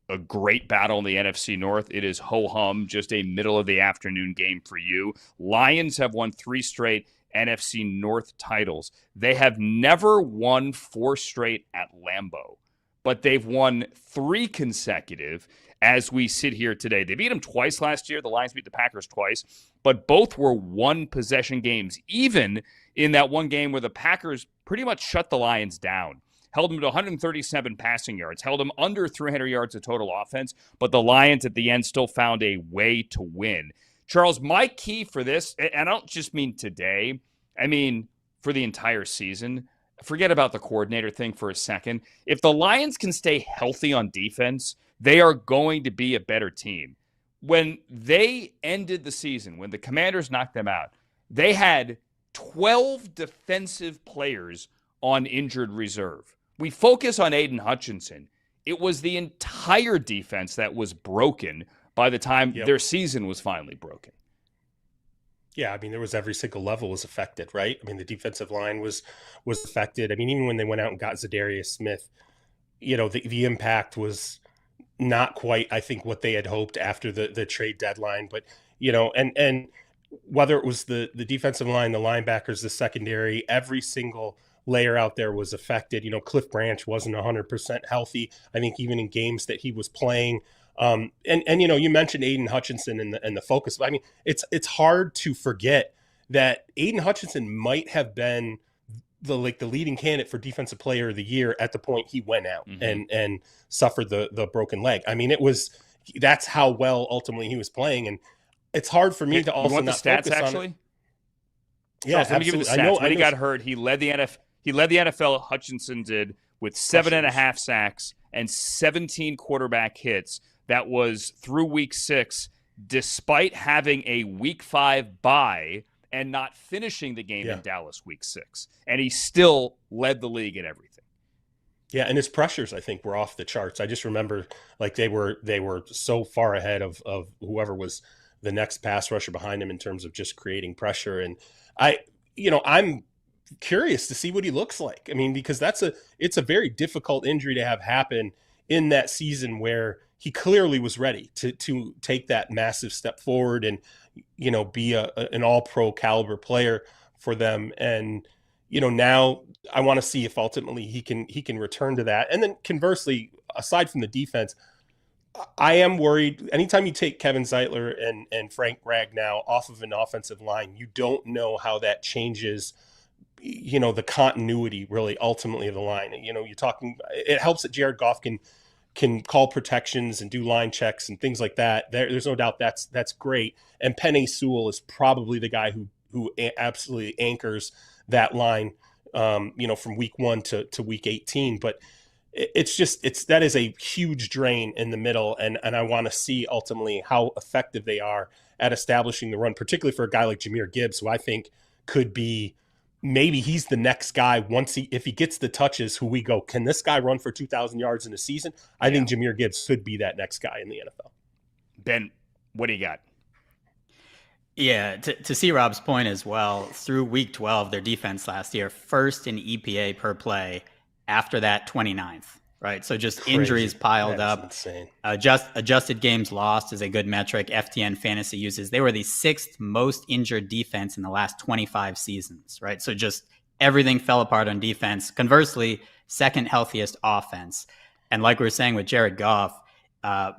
A great battle in the NFC North. It is ho-hum, just a middle-of-the-afternoon game for you. Lions have won 3 straight NFC North titles. They have never won 4 straight at Lambeau, but they've won 3 consecutive as we sit here today. They beat them twice last year. The Lions beat the Packers twice, but both were 1-possession games, even in that one game where the Packers pretty much shut the Lions down. Held them to 137 passing yards, held them under 300 yards of total offense, but the Lions at the end still found a way to win. Charles, my key for this, and I don't just mean today, I mean for the entire season. Forget about the coordinator thing for a second. If the Lions can stay healthy on defense, they are going to be a better team. When they ended the season, when the Commanders knocked them out, they had 12 defensive players on injured reserve. We focus on Aiden Hutchinson. It was the entire defense that was broken by the time their season was finally broken. Yeah, I mean, there was every single level was affected, right? I mean, the defensive line was affected. I mean, even when they went out and got Zadarius Smith, the impact was not quite, I think, what they had hoped after the trade deadline. But, and whether it was the defensive line, the linebackers, the secondary, every single layer out there was affected. Cliff Branch wasn't 100% healthy, I think, even in games that he was playing. And you mentioned Aiden Hutchinson and the focus. I mean, it's hard to forget that Aiden Hutchinson might have been the leading candidate for Defensive Player of the Year at the point he went out and suffered the broken leg. I mean, that's how well ultimately he was playing, and it's hard for me to also want not the stats focus actually. on it. Yeah, Charles, let me give you the stats. When he got hurt, he led the NFL. He led the NFL. Hutchinson did with 7.5 sacks and 17 quarterback hits. That was through week 6, despite having a week 5 bye and not finishing the game in Dallas week 6. And he still led the league in everything. Yeah, and his pressures, I think, were off the charts. I just remember they were so far ahead of whoever was the next pass rusher behind him in terms of just creating pressure. And I'm curious to see what he looks like. I mean, because it's a very difficult injury to have happen in that season where he clearly was ready to take that massive step forward and, be an all-pro caliber player for them. And, now I want to see if ultimately he can return to that. And then conversely, aside from the defense, I am worried. Anytime you take Kevin Zeitler and Frank Ragnow off of an offensive line, you don't know how that changes the continuity really ultimately of the line. You're talking, it helps that Jared Goff can call protections and do line checks and things like that. There's no doubt that's great. And Penei Sewell is probably the guy who absolutely anchors that line, from week 1 to week 18. But that is a huge drain in the middle. And I want to see ultimately how effective they are at establishing the run, particularly for a guy like Jahmyr Gibbs, who I think could be, maybe he's the next guy if he gets the touches, who we go, can this guy run for 2,000 yards in a season? I think Jahmyr Gibbs could be that next guy in the NFL. Ben, what do you got? Yeah, to see Rob's point as well, through week 12, their defense last year, first in EPA per play, after that 29th, right? So just crazy. Injuries piled up. Insane. Adjusted games lost is a good metric FTN Fantasy uses. They were the 6th most injured defense in the last 25 seasons, right? So just everything fell apart on defense. Conversely, second healthiest offense. And like we were saying with Jared Goff,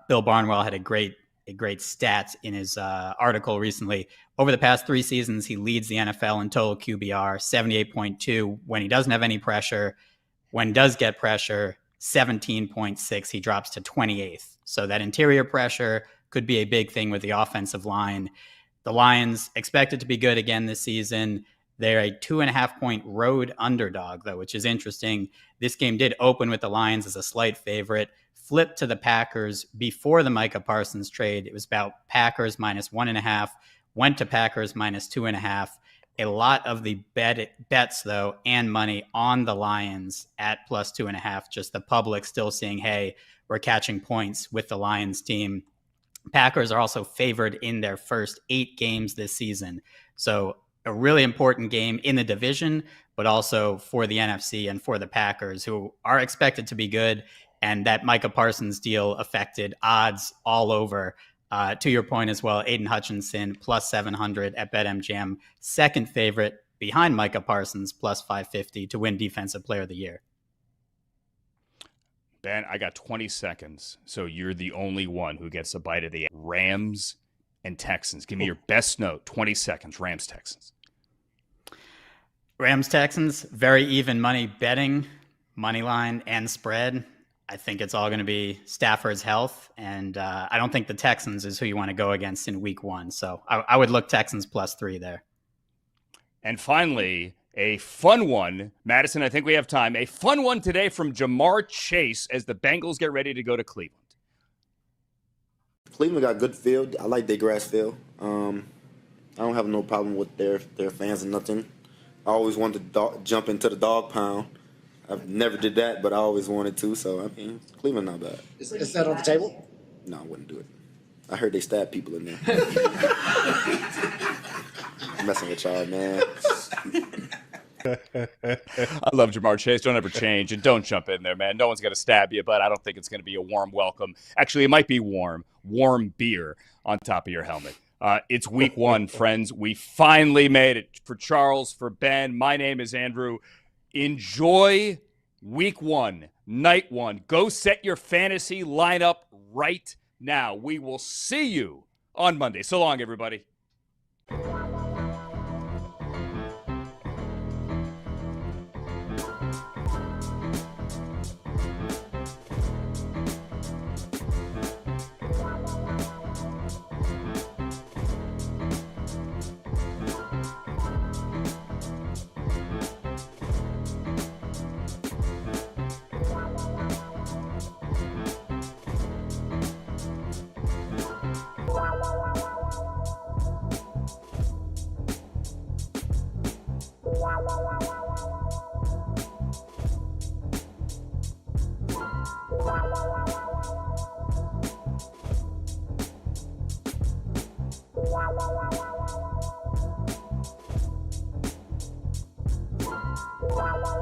Bill Barnwell had a great stat in his article recently. Over the past 3 seasons, he leads the NFL in total QBR, 78.2 when he doesn't have any pressure. When does get pressure, 17.6, he drops to 28th. So that interior pressure could be a big thing with the offensive line. The Lions expected to be good again this season. They're a 2.5-point road underdog, though, which is interesting. This game did open with the Lions as a slight favorite, flipped to the Packers before the Micah Parsons trade. It was about Packers -1.5, went to Packers -2.5. A lot of the bets, though, and money on the Lions at +2.5. Just the public still seeing, hey, we're catching points with the Lions team. Packers are also favored in their first 8 games this season. So a really important game in the division, but also for the NFC and for the Packers, who are expected to be good. And that Micah Parsons deal affected odds all over. To your point as well, Aiden Hutchinson +700 at BetMGM, second favorite behind Micah Parsons +550 to win Defensive Player of the Year. Ben, I got 20 seconds, so you're the only one who gets a bite of the Rams and Texans. Give me your best note. 20 seconds. Rams Texans. Rams Texans, very even money betting, money line and spread. I think it's all going to be Stafford's health, and I don't think the Texans is who you want to go against in week 1. So I would look Texans +3 there. And finally, a fun one. Madison, I think we have time. A fun one today from Jamar Chase as the Bengals get ready to go to Cleveland. Cleveland got good field. I like their grass field. I don't have no problem with their fans or nothing. I always wanted to jump into the dog pound. I've never did that, but I always wanted to. So, I mean, Cleveland not bad. Is that on the table? No, I wouldn't do it. I heard they stab people in there. I'm messing with y'all, man. I love Jamar Chase. Don't ever change, and don't jump in there, man. No one's going to stab you, but I don't think it's going to be a warm welcome. Actually, it might be warm beer on top of your helmet. It's week 1, friends. We finally made it. For Charles, for Ben, my name is Andrew. Enjoy week 1, night 1. Go set your fantasy lineup right now. We will see you on Monday. So long, everybody. Wow.